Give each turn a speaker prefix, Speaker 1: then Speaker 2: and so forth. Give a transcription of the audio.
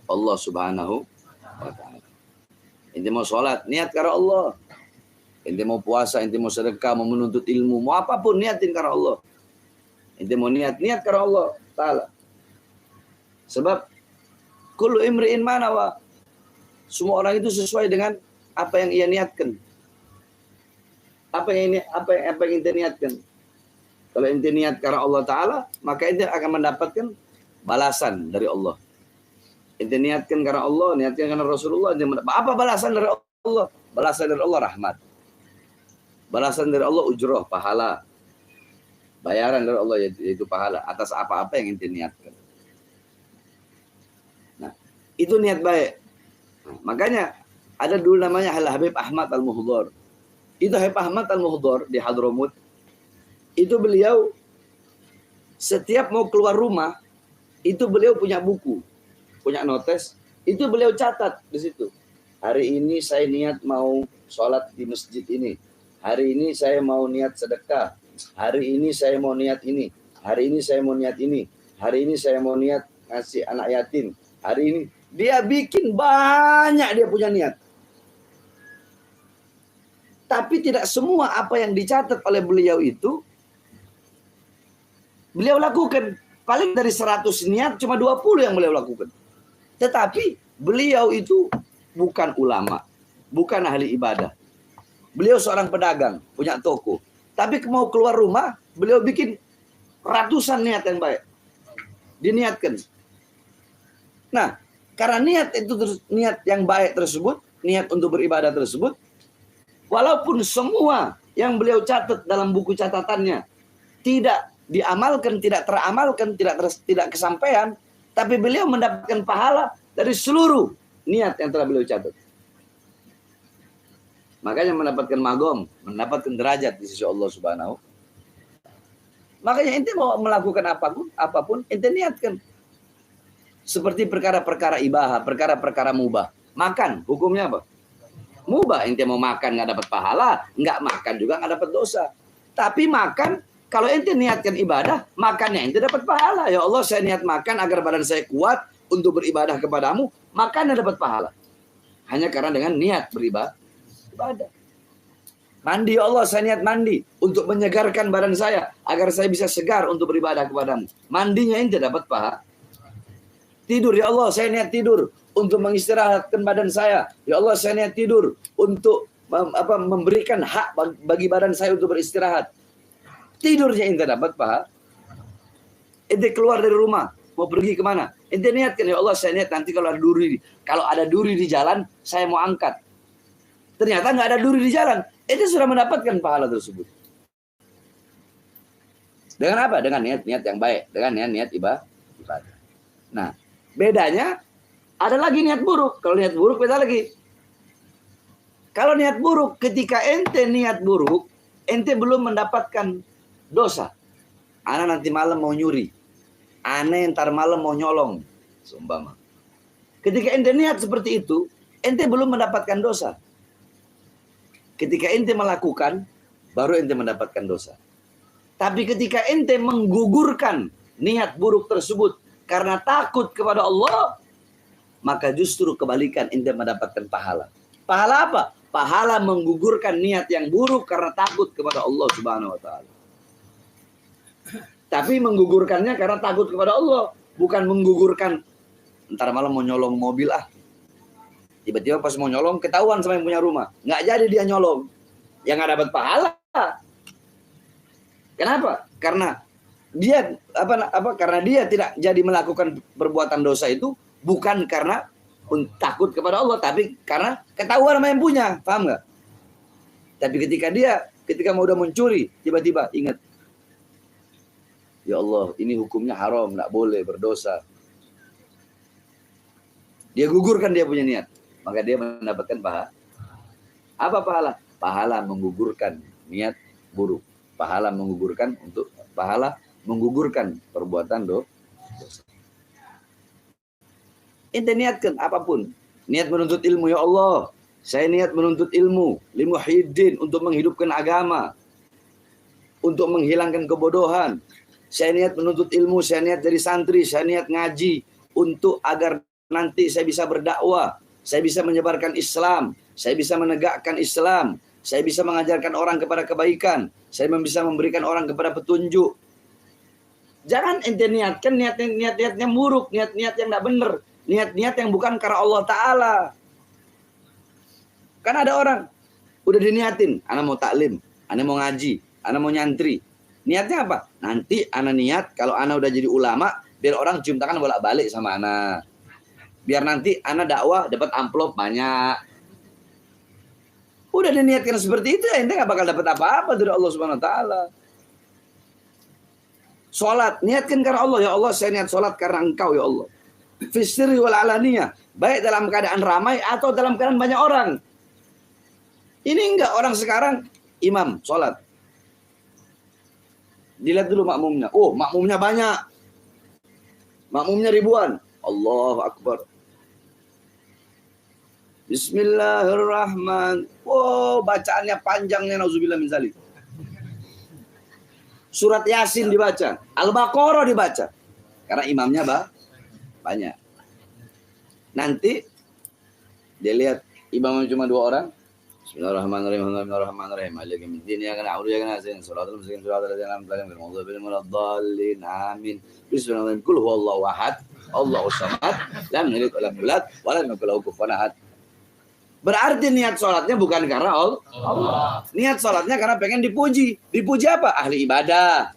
Speaker 1: Allah Subhanahu wa ta'ala. Ente mau sholat, niat karena Allah. Ente mau puasa, ente mau sedekah, mau menuntut ilmu, mau apapun niatin karena Allah. Ente mau niat karena Allah ta'ala. Sebab kullu imri'in manawa. Semua orang itu sesuai dengan apa yang ia niatkan. Apa yang ente niatkan. Kalau ente niat karena Allah Ta'ala, maka ente akan mendapatkan balasan dari Allah. Ente niatkan karena Allah, niatkan karena Rasulullah. Apa balasan dari Allah? Balasan dari Allah rahmat. Balasan dari Allah ujroh, pahala. Bayaran dari Allah yaitu pahala atas apa-apa yang ente niatkan. Nah, itu niat baik. Nah, makanya ada dulu namanya Habib Ahmad Al-Muhdhar. Itu Habib Ahmad Al-Muhdhar di Hadramut. Itu beliau setiap mau keluar rumah, itu beliau punya buku, punya notes, itu beliau catat di situ. Hari ini saya niat mau sholat di masjid ini. Hari ini saya mau niat sedekah. Hari ini saya mau niat ini. Hari ini saya mau niat ini. Hari ini saya mau niat ngasih anak yatim. Hari ini dia bikin banyak, dia punya niat. Tapi tidak semua apa yang dicatat oleh beliau itu beliau lakukan. Paling dari 100 niat cuma 20 yang beliau lakukan. Tetapi beliau itu bukan ulama, bukan ahli ibadah. Beliau seorang pedagang, punya toko. Tapi mau keluar rumah, beliau bikin ratusan niat yang baik. Diniatkan. Nah, karena niat itu niat yang baik tersebut, niat untuk beribadah tersebut, walaupun semua yang beliau catat dalam buku catatannya tidak diamalkan, tidak teramalkan, tidak kesampaian, tapi beliau mendapatkan pahala dari seluruh niat yang telah beliau catat. Makanya mendapatkan magom, mendapatkan derajat di sisi Allah Subhanahu. Makanya ente mau melakukan apapun ente niatkan. Seperti perkara-perkara ibahah, perkara-perkara mubah. Makan, hukumnya apa? Mubah, ente mau makan nggak dapat pahala, nggak makan juga nggak dapat dosa. Tapi makan, kalau ente niatkan ibadah, makannya ente dapat pahala. Ya Allah, saya niat makan agar badan saya kuat untuk beribadah kepadamu, makannya dapat pahala. Hanya karena dengan niat beribadah. Mandi, ya Allah, saya niat mandi untuk menyegarkan badan saya agar saya bisa segar untuk beribadah kepadamu. Mandinya ente dapat pahala. Tidur, ya Allah, saya niat tidur untuk mengistirahatkan badan saya. Ya Allah, saya niat tidur untuk memberikan hak bagi badan saya untuk beristirahat. Tidurnya ente dapat pahala. Ente keluar dari rumah, mau pergi kemana? Ente niatkan, ya Allah, saya niat nanti kalau ada duri di jalan, saya mau angkat. Ternyata nggak ada duri di jalan. Ente sudah mendapatkan pahala tersebut. Dengan apa? Dengan niat-niat yang baik. Dengan niat ibadah. Nah, bedanya ada lagi niat buruk. Kalau niat buruk beda lagi. Kalau niat buruk, ketika ente niat buruk, ente belum mendapatkan dosa. Ana nanti malam mau nyuri. Ana ntar malam mau nyolong. Seumpama. Ketika ente niat seperti itu, ente belum mendapatkan dosa. Ketika ente melakukan, baru ente mendapatkan dosa. Tapi ketika ente menggugurkan niat buruk tersebut karena takut kepada Allah, maka justru kebalikan ente mendapatkan pahala. Pahala apa? Pahala menggugurkan niat yang buruk karena takut kepada Allah Subhanahu wa ta'ala. Tapi menggugurkannya karena takut kepada Allah, bukan menggugurkan ntar malam mau nyolong mobil ah. Tiba-tiba pas mau nyolong ketahuan sama yang punya rumah, nggak jadi dia nyolong, yang nggak dapat pahala. Kenapa? Karena dia karena dia tidak jadi melakukan perbuatan dosa itu bukan karena takut kepada Allah, tapi karena ketahuan sama yang punya, paham nggak? Tapi ketika mau udah mencuri, tiba-tiba ingat, ya Allah, ini hukumnya haram, nggak boleh, berdosa. Dia gugurkan dia punya niat, maka dia mendapatkan pahala. Apa pahala? Pahala menggugurkan niat buruk. Pahala menggugurkan perbuatan dosa. Ente niatkan apapun. Niat menuntut ilmu, ya Allah, saya niat menuntut ilmu, limuhyiddin, untuk menghidupkan agama, untuk menghilangkan kebodohan. Saya niat menuntut ilmu, saya niat jadi santri, saya niat ngaji untuk agar nanti saya bisa berdakwah, saya bisa menyebarkan Islam, saya bisa menegakkan Islam, saya bisa mengajarkan orang kepada kebaikan, saya bisa memberikan orang kepada petunjuk. Jangan ente niatkan niat-niat yang buruk, niat-niat yang tidak benar, niat-niat yang bukan karena Allah Ta'ala. Kan ada orang, udah diniatin, anak mau taklim, anak mau ngaji, anak mau nyantri. Niatnya apa? Nanti anak niat, kalau anak udah jadi ulama, biar orang cium tangan bolak-balik sama anak. Biar nanti anak dakwah dapat amplop banyak. Udah diniatkan seperti itu, ente gak bakal dapat apa-apa dari Allah Subhanahu Wa Ta'ala. Sholat, niatkan karena Allah. Ya Allah, saya niat sholat karena Engkau, ya Allah. Fisri wal alaniyah. Baik dalam keadaan ramai atau dalam keadaan banyak orang. Ini enggak, orang sekarang imam sholat. Dilihat dulu makmumnya. Oh, makmumnya banyak. Makmumnya ribuan. Allahu Akbar. Bismillahirrahmanirrahim. Oh, bacaannya panjangnya, nauzubillah min zalik. Surat Yasin dibaca, Al-Baqarah dibaca. Karena imamnya banyak. Nanti dia lihat imamnya cuma 2 orang. Bismillahirrahmanirrahim. Bismillahirrahmanirrahim. Alhamdulillah ya kana a'udzu bika min shiratal mustaqim shiratal ladzina an'amta 'alaihim ghairil maghdubi 'alaihim waladdallin. Amin. Bismillahirrahmanirrahim. Qul huwallahu ahad, Allahus samad, lam yalid wa lam yulad wa lam yakul lahu kufuwan ahad. Berarti niat sholatnya bukan karena Allah. Niat sholatnya karena pengen dipuji. Dipuji apa? Ahli ibadah.